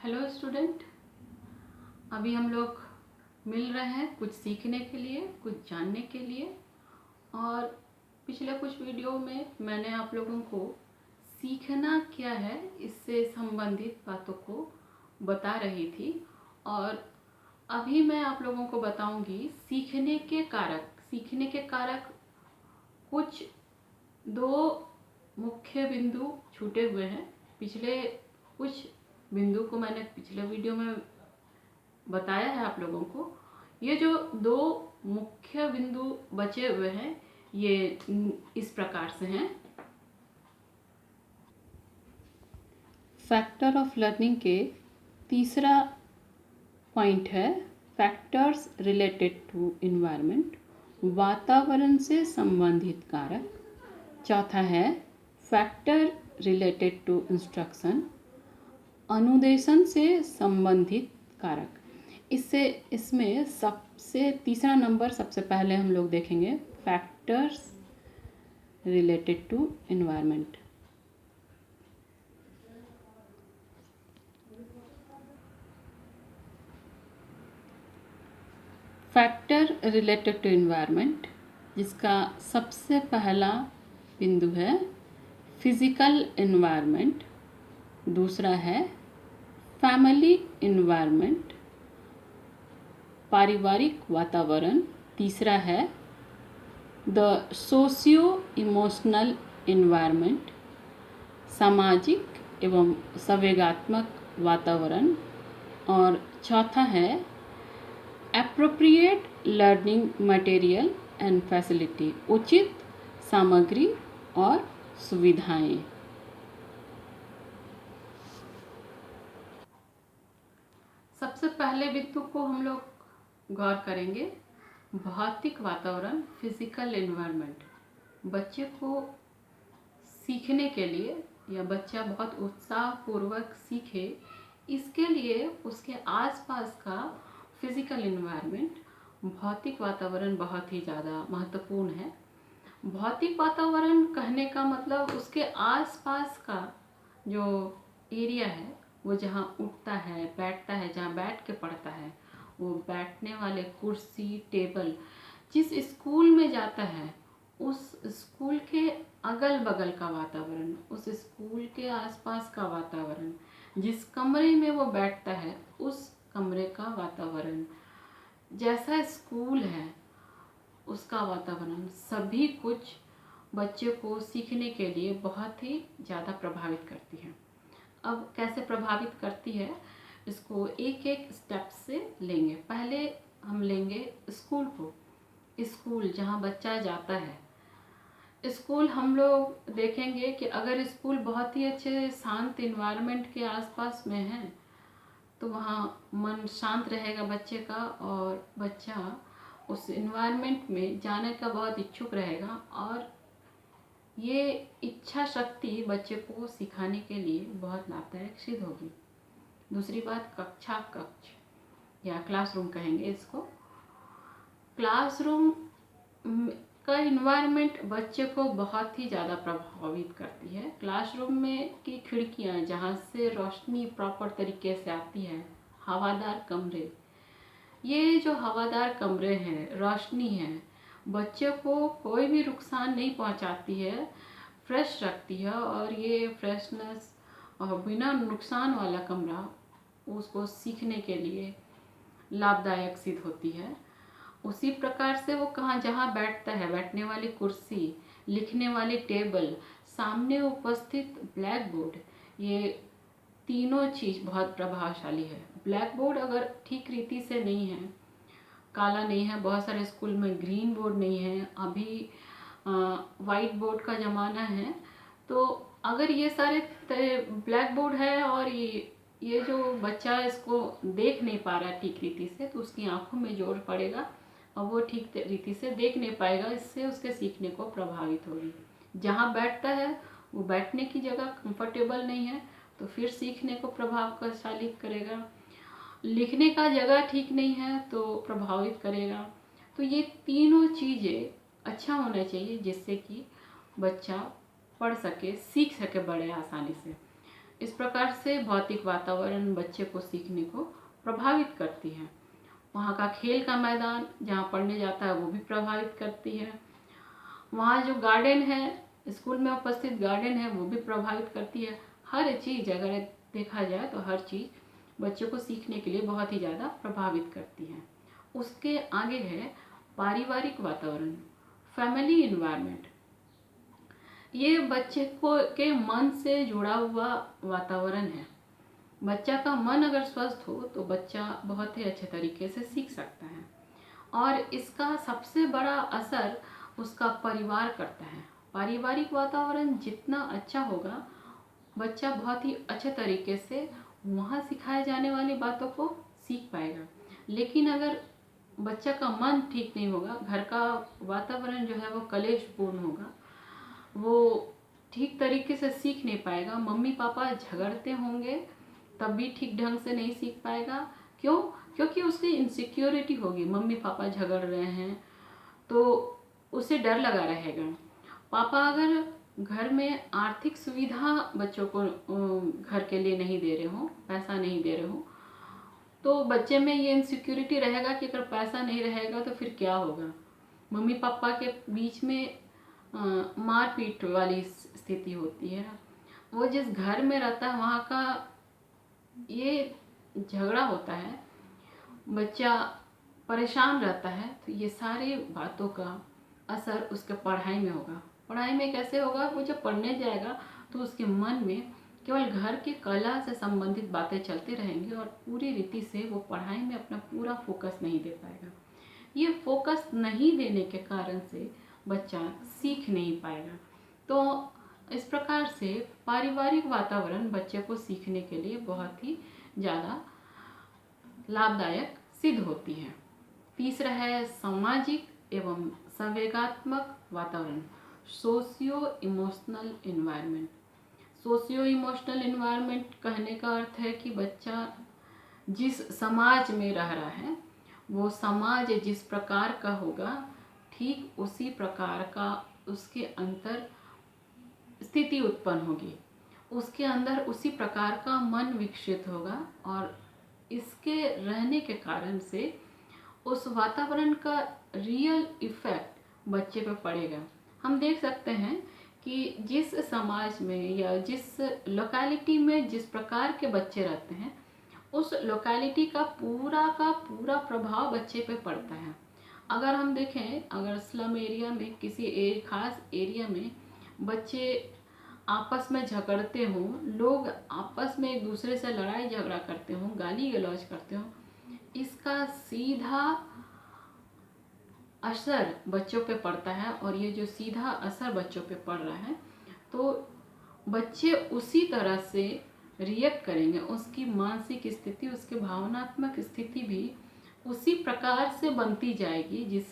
Hello student. अभी हम लोग मिल रहे हैं कुछ सीखने के लिए, कुछ जानने के लिए। और पिछले कुछ वीडियो में मैंने आप लोगों को सीखना क्या है इससे संबंधित बातों को बता रही थी। और अभी मैं आप लोगों को बताऊंगी सीखने के कारक। सीखने के कारक कुछ दो मुख्य बिंदु छूटे हुए हैं। पिछले कुछ बिंदु को मैंने पिछले वीडियो में बताया है आप लोगों को। ये जो दो मुख्य बिंदु बचे हुए हैं ये इस प्रकार से हैं। फैक्टर ऑफ लर्निंग के तीसरा पॉइंट है फैक्टर्स रिलेटेड टू इन्वायरमेंट, वातावरण से संबंधित कारक। चौथा है फैक्टर रिलेटेड टू इंस्ट्रक्शन, अनुदेशन से संबंधित कारक। इसमें सबसे तीसरा नंबर सबसे पहले हम लोग देखेंगे factors related to environment. Factor related to environment जिसका सबसे पहला बिंदु है फिजिकल एनवायरनमेंट, दूसरा है फैमिली एनवायरनमेंट, पारिवारिक वातावरण, तीसरा है द सोशियो इमोशनल एनवायरनमेंट, सामाजिक एवं संवेगात्मक वातावरण, और चौथा है appropriate learning material and facility, उचित सामग्री और सुविधाएं। सबसे पहले बिंदु को हम लोग गौर करेंगे भौतिक वातावरण, फिजिकल एनवायरनमेंट। बच्चे को सीखने के लिए या बच्चा बहुत उत्साहपूर्वक सीखे इसके लिए उसके आसपास का फिजिकल एनवायरनमेंट, भौतिक वातावरण बहुत ही ज़्यादा महत्वपूर्ण है। भौतिक वातावरण कहने का मतलब उसके आसपास का जो एरिया है, वो जहाँ उठता है, बैठता है, जहाँ बैठ के पढ़ता है, वो बैठने वाले कुर्सी, टेबल, जिस स्कूल में जाता है उस स्कूल के अगल बगल का वातावरण, उस स्कूल के आसपास का वातावरण, जिस कमरे में वो बैठता है उस कमरे का वातावरण, जैसा स्कूल है उसका वातावरण, सभी कुछ बच्चे को सीखने के लिए बहुत ही ज़्यादा प्रभावित करती है। अब कैसे प्रभावित करती है इसको एक एक स्टेप से लेंगे। पहले हम लेंगे स्कूल को। स्कूल जहाँ बच्चा जाता है, स्कूल हम लोग देखेंगे कि अगर स्कूल बहुत ही अच्छे शांत इन्वायरमेंट के आसपास में है तो वहाँ मन शांत रहेगा बच्चे का और बच्चा उस इन्वायरमेंट में जाने का बहुत इच्छुक रहेगा और ये इच्छा शक्ति बच्चे को सिखाने के लिए बहुत लाभदायक सिद्ध होगी। दूसरी बात कक्ष या क्लासरूम कहेंगे इसको। क्लासरूम का इन्वायरमेंट बच्चे को बहुत ही ज़्यादा प्रभावित करती है। क्लासरूम में की खिड़कियाँ जहाँ से रोशनी प्रॉपर तरीके से आती है, हवादार कमरे, ये जो हवादार कमरे हैं, रोशनी है, बच्चे को कोई भी नुकसान नहीं पहुंचाती है, फ्रेश रखती है। और ये फ्रेशनेस और बिना नुकसान वाला कमरा उसको सीखने के लिए लाभदायक सिद्ध होती है। उसी प्रकार से वो जहाँ बैठता है, बैठने वाली कुर्सी, लिखने वाली टेबल, सामने उपस्थित ब्लैक बोर्ड, ये तीनों चीज़ बहुत प्रभावशाली है। ब्लैक बोर्ड अगर ठीक रीति से नहीं है, काला नहीं है, बहुत सारे स्कूल में ग्रीन बोर्ड नहीं है, अभी वाइट बोर्ड का ज़माना है, तो अगर ये सारे ब्लैक बोर्ड है और ये जो बच्चा इसको देख नहीं पा रहा है ठीक रीति से, तो उसकी आंखों में जोर पड़ेगा और वो ठीक रीति से देख नहीं पाएगा, इससे उसके सीखने को प्रभावित होगी। जहाँ बैठता है वो बैठने की जगह कंफर्टेबल नहीं है तो फिर सीखने को प्रभावशाली करेगा। लिखने का जगह ठीक नहीं है तो प्रभावित करेगा। तो ये तीनों चीज़ें अच्छा होना चाहिए जिससे कि बच्चा पढ़ सके, सीख सके बड़े आसानी से। इस प्रकार से भौतिक वातावरण बच्चे को सीखने को प्रभावित करती है। वहाँ का खेल का मैदान जहाँ पढ़ने जाता है वो भी प्रभावित करती है। वहाँ जो गार्डन है, स्कूल में उपस्थित गार्डन है, वो भी प्रभावित करती है। हर चीज़ अगर देखा जाए तो हर चीज़ बच्चों को सीखने के लिए बहुत ही ज़्यादा प्रभावित करती है। उसके आगे है पारिवारिक वातावरण, फैमिली इन्वायरमेंट। ये बच्चे को के मन से जुड़ा हुआ वातावरण है। बच्चा का मन अगर स्वस्थ हो तो बच्चा बहुत ही अच्छे तरीके से सीख सकता है, और इसका सबसे बड़ा असर उसका परिवार करता है। पारिवारिक वातावरण जितना अच्छा होगा, बच्चा बहुत ही अच्छे तरीके से वहाँ सिखाए जाने वाली बातों को सीख पाएगा। लेकिन अगर बच्चा का मन ठीक नहीं होगा, घर का वातावरण जो है वो कलेशपूर्ण होगा, वो ठीक तरीके से सीख नहीं पाएगा। मम्मी पापा झगड़ते होंगे तब भी ठीक ढंग से नहीं सीख पाएगा। क्यों? क्योंकि उसकी इनसिक्योरिटी होगी। मम्मी पापा झगड़ रहे हैं तो उसे डर लगा रहेगा। पापा अगर घर में आर्थिक सुविधा बच्चों को घर के लिए नहीं दे रहे हो, पैसा नहीं दे रहे हो, तो बच्चे में ये इनसिक्योरिटी रहेगा कि अगर पैसा नहीं रहेगा तो फिर क्या होगा। मम्मी पापा के बीच में मारपीट वाली स्थिति होती है। वो जिस घर में रहता है वहाँ का ये झगड़ा होता है, बच्चा परेशान रहता है, तो ये सारी बातों का असर उसके पढ़ाई में होगा। पढ़ाई में कैसे होगा? वो जब पढ़ने जाएगा तो उसके मन में केवल घर की कला से संबंधित बातें चलती रहेंगी और पूरी रीति से वो पढ़ाई में अपना पूरा फोकस नहीं दे पाएगा। ये फोकस नहीं देने के कारण से बच्चा सीख नहीं पाएगा। तो इस प्रकार से पारिवारिक वातावरण बच्चे को सीखने के लिए बहुत ही ज़्यादा लाभदायक सिद्ध होती है। तीसरा है सामाजिक एवं संवेगात्मक वातावरण, socio emotional environment. Socio emotional environment कहने का अर्थ है कि बच्चा जिस समाज में रह रहा है, वो समाज जिस प्रकार का होगा, ठीक उसी प्रकार का उसके अंदर स्थिति उत्पन्न होगी, उसके अंदर उसी प्रकार का मन विकसित होगा, और इसके रहने के कारण से उस वातावरण का रियल इफ़ेक्ट बच्चे पे पड़ेगा। हम देख सकते हैं कि जिस समाज में या जिस लोकेलिटी में जिस प्रकार के बच्चे रहते हैं, उस लोकेलिटी का पूरा प्रभाव बच्चे पे पड़ता है। अगर हम देखें, अगर स्लम एरिया में किसी खास एरिया में बच्चे आपस में झगड़ते हों, लोग आपस में एक दूसरे से लड़ाई झगड़ा करते हों, गाली गलौज करते हों, इसका सीधा असर बच्चों पे पड़ता है। और ये जो सीधा असर बच्चों पे पड़ रहा है, तो बच्चे उसी तरह से रिएक्ट करेंगे। उसकी मानसिक स्थिति, उसकी भावनात्मक स्थिति भी उसी प्रकार से बनती जाएगी जिस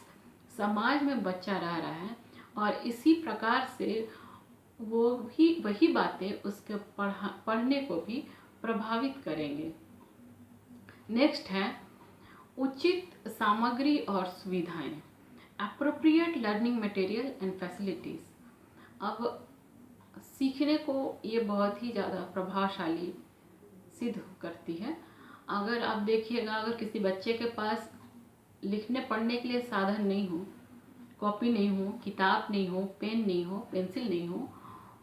समाज में बच्चा रह रहा है, और इसी प्रकार से वो भी वही बातें उसके पढ़ने को भी प्रभावित करेंगे। नेक्स्ट है उचित सामग्री और सुविधाएं, appropriate learning material and facilities. अब सीखने को ये बहुत ही ज़्यादा प्रभावशाली सिद्ध करती है। अगर आप देखिएगा, अगर किसी बच्चे के पास लिखने पढ़ने के लिए साधन नहीं हो, कॉपी नहीं हो, किताब नहीं हो, पेन नहीं हो, पेंसिल नहीं हो,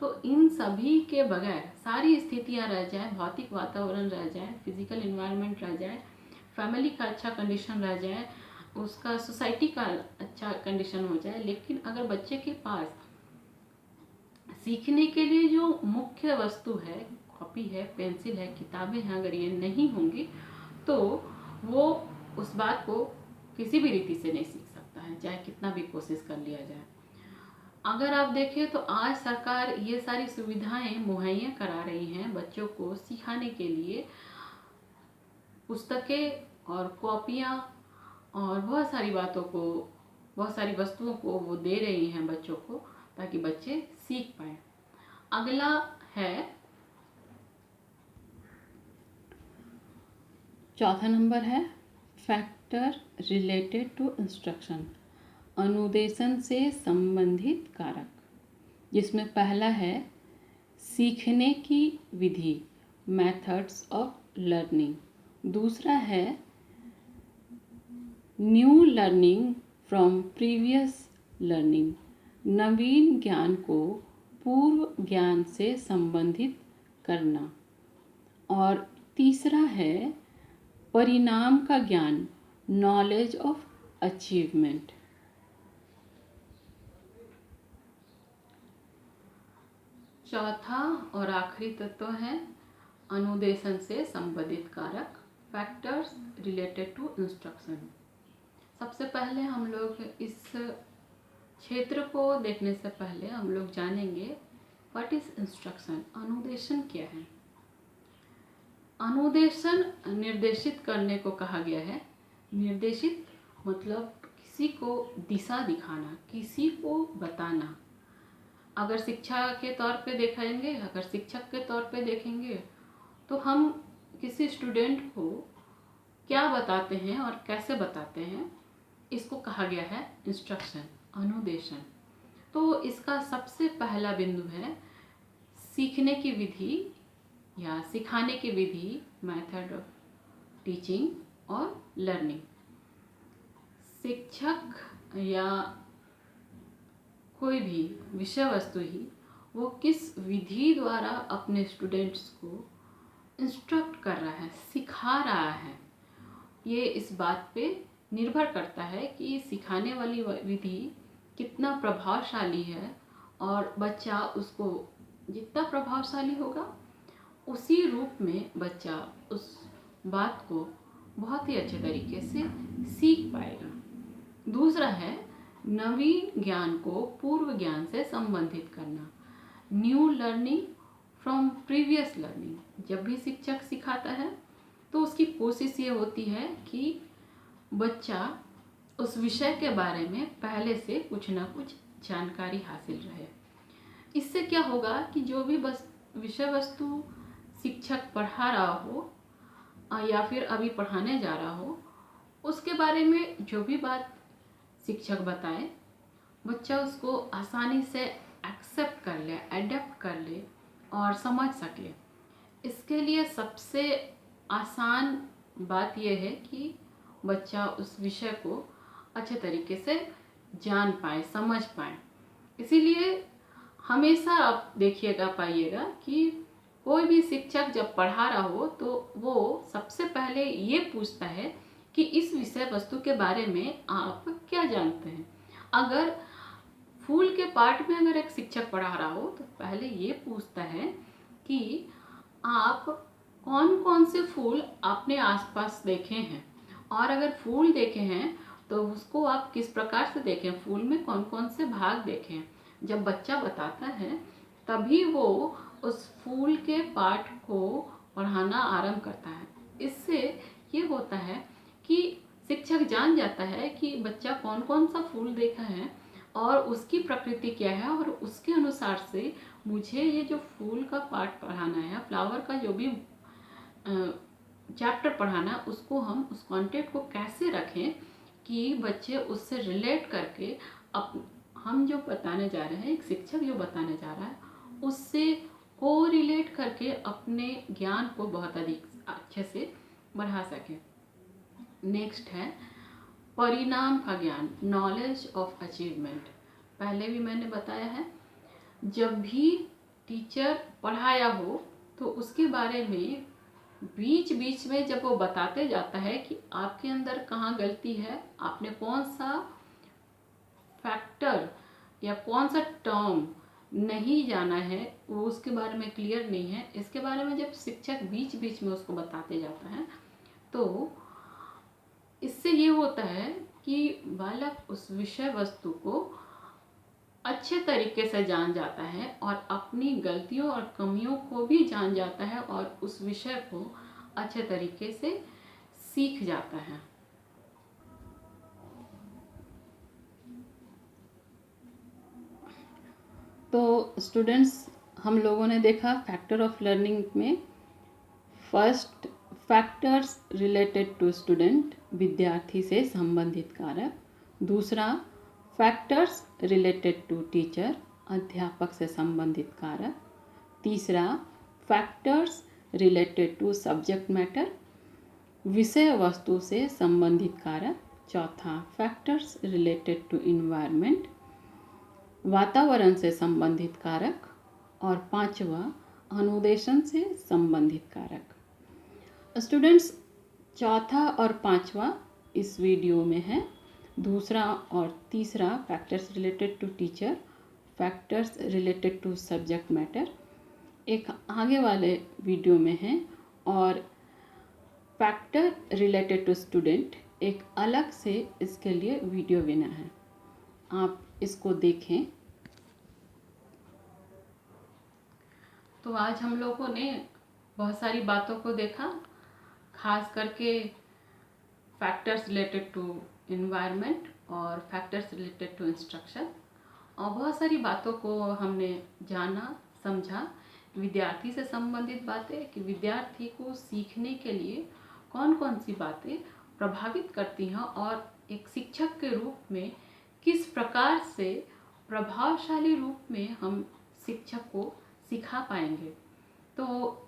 तो इन सभी के बगैर सारी स्थितियां रह जाए, भौतिक वातावरण रह जाए, फिजिकल इन्वायरमेंट रह जाए, फैमिली का अच्छा कंडीशन रह जाए, उसका सोसाइटी का अच्छा कंडीशन हो जाए, लेकिन अगर बच्चे के पास सीखने के लिए जो मुख्य वस्तु है, कॉपी है, पेंसिल है, किताबें हैं, अगर ये नहीं होंगी तो वो उस बात को किसी भी रीति से नहीं सीख सकता है, चाहे कितना भी कोशिश कर लिया जाए। अगर आप देखें तो आज सरकार ये सारी सुविधाएं मुहैया करा रही हैं बच्चों को सिखाने के लिए। पुस्तकें और कॉपियाँ और बहुत सारी बातों को, बहुत सारी वस्तुओं को वो दे रही हैं बच्चों को, ताकि बच्चे सीख पाएँ। अगला है, चौथा नंबर है फैक्टर रिलेटेड टू इंस्ट्रक्शन, अनुदेशन से संबंधित कारक, जिसमें पहला है सीखने की विधि, मेथड्स ऑफ लर्निंग। दूसरा है new learning from previous learning, नवीन ज्ञान को पूर्व ज्ञान से संबंधित करना। और तीसरा है परिणाम का ज्ञान, नॉलेज ऑफ अचीवमेंट। चौथा और आखिरी तत्व है अनुदेशन से संबंधित कारक, फैक्टर्स रिलेटेड टू इंस्ट्रक्शन। सबसे पहले हम लोग इस क्षेत्र को देखने से पहले हम लोग जानेंगे व्हाट इज इंस्ट्रक्शन, अनुदेशन क्या है। अनुदेशन निर्देशित करने को कहा गया है। निर्देशित मतलब किसी को दिशा दिखाना, किसी को बताना। अगर शिक्षा के तौर पे देखेंगे, अगर शिक्षक के तौर पे देखेंगे तो हम किसी स्टूडेंट को क्या बताते हैं और कैसे बताते हैं, इसको कहा गया है इंस्ट्रक्शन, अनुदेशन। तो इसका सबसे पहला बिंदु है सीखने की विधि या सिखाने की विधि, मेथड ऑफ टीचिंग और लर्निंग। शिक्षक या कोई भी विषय वस्तु ही वो किस विधि द्वारा अपने स्टूडेंट्स को इंस्ट्रक्ट कर रहा है, सिखा रहा है, ये इस बात पे निर्भर करता है कि सिखाने वाली विधि कितना प्रभावशाली है। और बच्चा उसको जितना प्रभावशाली होगा उसी रूप में बच्चा उस बात को बहुत ही अच्छे तरीके से सीख पाएगा। दूसरा है नवीन ज्ञान को पूर्व ज्ञान से संबंधित करना, new learning from previous learning. जब भी शिक्षक सिखाता है तो उसकी कोशिश ये होती है कि बच्चा उस विषय के बारे में पहले से कुछ ना कुछ जानकारी हासिल रहे। इससे क्या होगा कि जो भी बस विषय वस्तु शिक्षक पढ़ा रहा हो या फिर अभी पढ़ाने जा रहा हो, उसके बारे में जो भी बात शिक्षक बताए, बच्चा उसको आसानी से एक्सेप्ट कर ले, एडेप्ट कर ले और समझ सके। इसके लिए सबसे आसान बात यह है कि बच्चा उस विषय को अच्छे तरीके से जान पाए, समझ पाए। इसीलिए हमेशा आप देखिएगा, पाइएगा कि कोई भी शिक्षक जब पढ़ा रहा हो तो वो सबसे पहले ये पूछता है कि इस विषय वस्तु के बारे में आप क्या जानते हैं। अगर फूल के पार्ट में अगर एक शिक्षक पढ़ा रहा हो तो पहले ये पूछता है कि आप कौन कौन से फूल अपने आसपास देखे हैं, और अगर फूल देखे हैं तो उसको आप किस प्रकार से देखें, फूल में कौन कौन से भाग देखें। जब बच्चा बताता है तभी वो उस फूल के पार्ट को पढ़ाना आरंभ करता है। इससे ये होता है कि शिक्षक जान जाता है कि बच्चा कौन कौन सा फूल देखा है और उसकी प्रकृति क्या है, और उसके अनुसार से मुझे ये जो फूल का पार्ट पढ़ाना है, फ्लावर का जो भी चैप्टर पढ़ाना, उसको हम उस कॉन्टेक्ट को कैसे रखें कि बच्चे उससे रिलेट करके हम जो बताने जा रहे हैं, एक शिक्षक जो बताने जा रहा है, उससे को रिलेट करके अपने ज्ञान को बहुत अधिक अच्छे से बढ़ा सकें। नेक्स्ट है परिणाम का ज्ञान, नॉलेज ऑफ अचीवमेंट। पहले भी मैंने बताया है, जब भी टीचर पढ़ाया हो तो उसके बारे में बीच बीच में जब वो बताते जाता है कि आपके अंदर कहाँ गलती है, आपने कौन सा फैक्टर या कौन सा टर्म नहीं जाना है, वो उसके बारे में क्लियर नहीं है, इसके बारे में जब शिक्षक बीच बीच में उसको बताते जाता है तो इससे ये होता है कि बालक उस विषय वस्तु को अच्छे तरीके से जान जाता है और अपनी गलतियों और कमियों को भी जान जाता है और उस विषय को अच्छे तरीके से सीख जाता है। तो स्टूडेंट्स, हम लोगों ने देखा फैक्टर ऑफ लर्निंग में first factors related to student, विद्यार्थी से संबंधित कारक। दूसरा फैक्टर्स रिलेटेड टू टीचर, अध्यापक से संबंधित कारक। तीसरा factors related to subject matter, विषय वस्तु से संबंधित कारक। चौथा, फैक्टर्स रिलेटेड टू इन्वायरमेंट, वातावरण से संबंधित कारक। और पांचवा, अनुदेशन से संबंधित कारक। स्टूडेंट्स, चौथा और पांचवा इस वीडियो में है। दूसरा और तीसरा, factors related to teacher, factors related to subject matter, एक आगे वाले वीडियो में है। और फैक्टर रिलेटेड टू स्टूडेंट एक अलग से इसके लिए वीडियो बना है, आप इसको देखें। तो आज हम लोगों ने बहुत सारी बातों को देखा, खास करके फैक्टर्स रिलेटेड टू इन्वायरमेंट और फैक्टर्स रिलेटेड टू इंस्ट्रक्शन, और बहुत सारी बातों को हमने जाना समझा। विद्यार्थी से संबंधित बातें कि विद्यार्थी को सीखने के लिए कौन कौन सी बातें प्रभावित करती हैं और एक शिक्षक के रूप में किस प्रकार से प्रभावशाली रूप में हम शिक्षक को सिखा पाएंगे। तो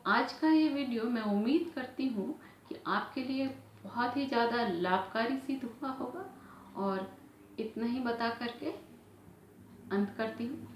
आज का ये वीडियो मैं उम्मीद करती हूँ कि आपके लिए बहुत ही ज़्यादा लाभकारी सिद्ध हुआ होगा, और इतना ही बता करके अंत करती हूँ।